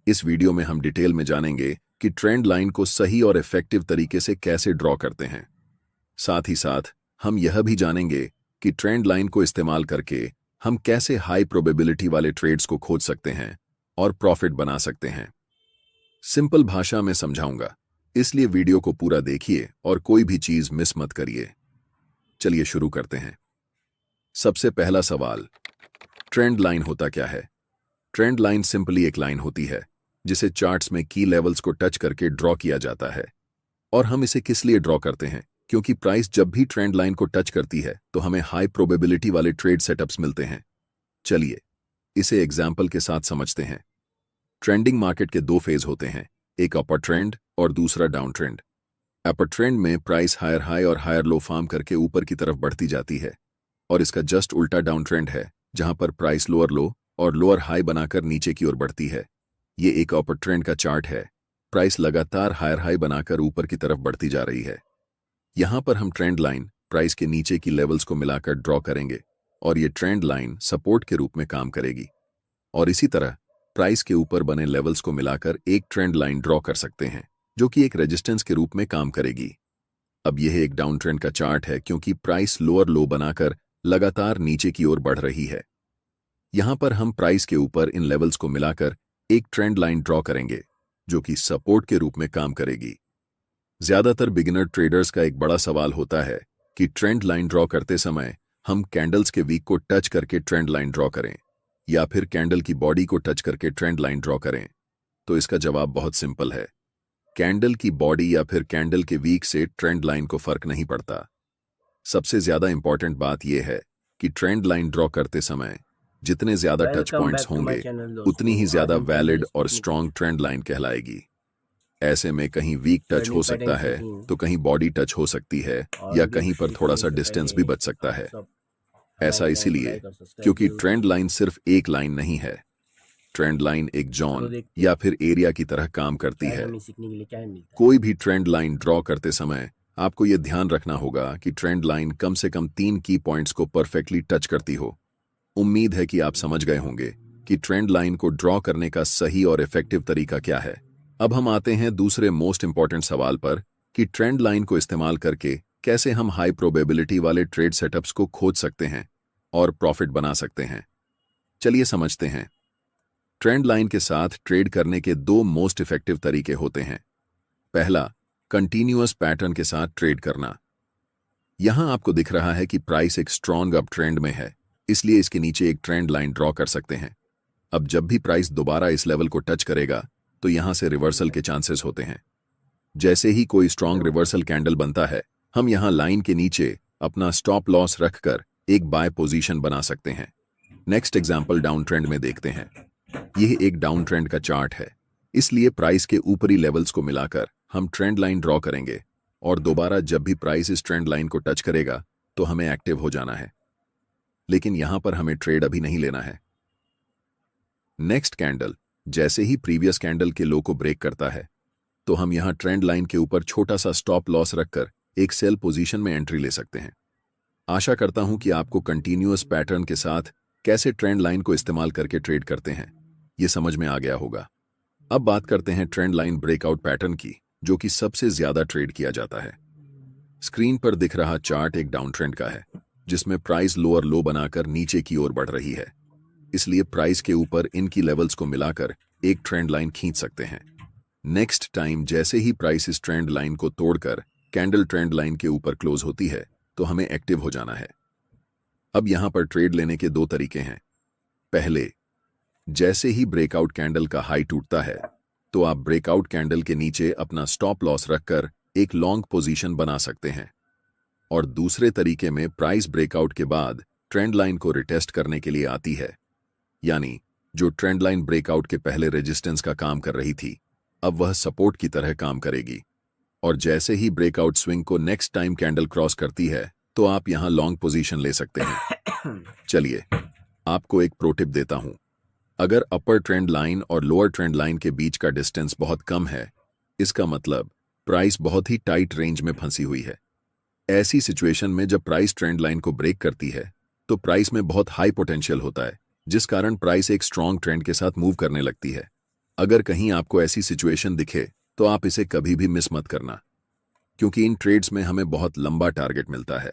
इस वीडियो में हम डिटेल में जानेंगे कि ट्रेंड लाइन को सही और इफेक्टिव तरीके से कैसे ड्रॉ करते हैं। साथ ही साथ हम यह भी जानेंगे कि ट्रेंड लाइन को इस्तेमाल करके हम कैसे हाई प्रोबेबिलिटी वाले ट्रेड्स को खोज सकते हैं और प्रॉफिट बना सकते हैं। सिंपल भाषा में समझाऊंगा, इसलिए वीडियो को पूरा देखिए और कोई भी चीज मिस मत करिए। चलिए शुरू करते हैं। सबसे पहला सवाल, ट्रेंड लाइन होता क्या है? ट्रेंड लाइन सिंपली एक लाइन होती है जिसे चार्ट्स में की लेवल्स को टच करके ड्रॉ किया जाता है। और हम इसे किस लिए ड्रॉ करते हैं? क्योंकि प्राइस जब भी ट्रेंड लाइन को टच करती है तो हमें हाई प्रोबेबिलिटी वाले ट्रेड सेटअप्स मिलते हैं। चलिए इसे एग्जाम्पल के साथ समझते हैं। ट्रेंडिंग मार्केट के दो फेज होते हैं, एक अपर ट्रेंड और दूसरा डाउन ट्रेंड। अपर ट्रेंड में प्राइस हायर हाई और हायर लो फार्म करके ऊपर की तरफ बढ़ती जाती है, और इसका जस्ट उल्टा डाउन ट्रेंड है जहां पर प्राइस लोअर लो और लोअर हाई बनाकर नीचे की ओर बढ़ती है। ये एक अपर ट्रेंड का चार्ट है। प्राइस लगातार हायर हाई बनाकर ऊपर की तरफ बढ़ती जा रही है। यहां पर हम ट्रेंड लाइन प्राइस के नीचे की लेवल्स को मिलाकर ड्रॉ करेंगे और ये ट्रेंड लाइन सपोर्ट के रूप में काम करेगी। और इसी तरह प्राइस के ऊपर बने लेवल्स को मिलाकर एक ट्रेंड लाइन ड्रॉ कर सकते हैं जो कि एक रेजिस्टेंस के रूप में काम करेगी। अब यह एक डाउन ट्रेंड का चार्ट है क्योंकि प्राइस लोअर लो बनाकर लगातार नीचे की ओर बढ़ रही है। यहां पर हम प्राइस के ऊपर इन लेवल्स को मिलाकर एक ट्रेंड लाइन ड्रॉ करेंगे जो कि सपोर्ट के रूप में काम करेगी। ज्यादातर बिगिनर ट्रेडर्स का एक बड़ा सवाल होता है कि ट्रेंड लाइन ड्रॉ करते समय हम कैंडल्स के वीक को टच करके ट्रेंड लाइन ड्रॉ करें या फिर कैंडल की बॉडी को टच करके ट्रेंड लाइन ड्रॉ करें। तो इसका जवाब बहुत सिंपल है। कैंडल की बॉडी या फिर कैंडल के वीक से ट्रेंड लाइन को फर्क नहीं पड़ता। सबसे ज्यादा इंपॉर्टेंट बात यह है कि ट्रेंड लाइन ड्रॉ करते समय जितने ज्यादा टच पॉइंट्स होंगे उतनी ही ज्यादा वैलिड और स्ट्रॉन्ग ट्रेंड लाइन कहलाएगी। ऐसे में कहीं वीक टच हो सकता है तो कहीं बॉडी टच हो सकती है या कहीं पर थोड़ा सा डिस्टेंस भी बच सकता है। ऐसा इसीलिए क्योंकि ट्रेंड लाइन सिर्फ एक लाइन नहीं है। ट्रेंड लाइन एक जोन या फिर एरिया की तरह काम करती है। कोई भी ट्रेंड लाइन ड्रॉ करते समय आपको यह ध्यान रखना होगा कि ट्रेंड लाइन कम से कम 3 की पॉइंट्स को परफेक्टली टच करती हो। उम्मीद है कि आप समझ गए होंगे कि ट्रेंड लाइन को ड्रॉ करने का सही और इफेक्टिव तरीका क्या है। अब हम आते हैं दूसरे मोस्ट इंपॉर्टेंट सवाल पर कि ट्रेंड लाइन को इस्तेमाल करके कैसे हम हाई प्रोबेबिलिटी वाले ट्रेड सेटअप्स को खोज सकते हैं और प्रॉफिट बना सकते हैं। चलिए समझते हैं। ट्रेंड लाइन के साथ ट्रेड करने के दो मोस्ट इफेक्टिव तरीके होते हैं। पहला, कंटिन्यूअस पैटर्न के साथ ट्रेड करना। यहां आपको दिख रहा है कि प्राइस एक स्ट्रॉन्ग अप ट्रेंड में है, इसलिए इसके नीचे एक ट्रेंड लाइन ड्रॉ कर सकते हैं। अब जब भी प्राइस दोबारा इस लेवल को टच करेगा तो यहां से रिवर्सल के चांसेस होते हैं। जैसे ही कोई स्ट्रॉन्ग रिवर्सल कैंडल बनता है, हम यहां लाइन के नीचे अपना स्टॉप लॉस रखकर एक बाय पोजीशन बना सकते हैं। नेक्स्ट एग्जांपल डाउन ट्रेंड में देखते हैं। यह एक डाउन ट्रेंड का चार्ट है, इसलिए प्राइस के ऊपरी लेवल्स को मिलाकर हम ट्रेंड लाइन ड्रॉ करेंगे और दोबारा जब भी प्राइस इस ट्रेंड लाइन को टच करेगा तो हमें एक्टिव हो जाना है। लेकिन यहां पर हमें ट्रेड अभी नहीं लेना है। नेक्स्ट कैंडल जैसे ही प्रीवियस कैंडल के लो को ब्रेक करता है तो हम यहां ट्रेंड लाइन के ऊपर छोटा सा स्टॉप लॉस रखकर एक सेल पोजीशन में एंट्री ले सकते हैं। आशा करता हूं कि आपको कंटिन्यूअस पैटर्न के साथ कैसे ट्रेंड लाइन को इस्तेमाल करके ट्रेड करते हैं यह समझ में आ गया होगा। अब बात करते हैं ट्रेंड लाइन ब्रेकआउट पैटर्न की, जो कि सबसे ज्यादा ट्रेड किया जाता है। स्क्रीन पर दिख रहा चार्ट एक डाउन ट्रेंड का है जिसमें प्राइस लोअर लो बनाकर नीचे की ओर बढ़ रही है, इसलिए प्राइस के ऊपर इनकी लेवल्स को मिलाकर एक ट्रेंड लाइन खींच सकते हैं। नेक्स्ट टाइम जैसे ही प्राइस इस ट्रेंड लाइन को तोड़कर कैंडल ट्रेंड लाइन के ऊपर क्लोज होती है तो हमें एक्टिव हो जाना है। अब यहां पर ट्रेड लेने के दो तरीके हैं। पहले, जैसे ही ब्रेकआउट कैंडल का हाई टूटता है तो आप ब्रेकआउट कैंडल के नीचे अपना स्टॉप लॉस रखकर एक लॉन्ग पोजीशन बना सकते हैं। और दूसरे तरीके में प्राइस ब्रेकआउट के बाद ट्रेंड लाइन को रिटेस्ट करने के लिए आती है, यानी जो ट्रेंड लाइन ब्रेकआउट के पहले रेजिस्टेंस का काम कर रही थी अब वह सपोर्ट की तरह काम करेगी। और जैसे ही ब्रेकआउट स्विंग को नेक्स्ट टाइम कैंडल क्रॉस करती है तो आप यहां लॉन्ग पोजीशन ले सकते हैं। चलिए आपको एक प्रो टिप देता हूं। अगर अपर ट्रेंड लाइन और लोअर ट्रेंड लाइन के बीच का डिस्टेंस बहुत कम है, इसका मतलब प्राइस बहुत ही टाइट रेंज में फंसी हुई है। ऐसी सिचुएशन में जब प्राइस ट्रेंड लाइन को ब्रेक करती है तो प्राइस में बहुत हाई पोटेंशियल होता है, जिस कारण प्राइस एक स्ट्रॉन्ग ट्रेंड के साथ मूव करने लगती है। अगर कहीं आपको ऐसी सिचुएशन दिखे तो आप इसे कभी भी मिस मत करना, क्योंकि इन ट्रेड्स में हमें बहुत लंबा टारगेट मिलता है।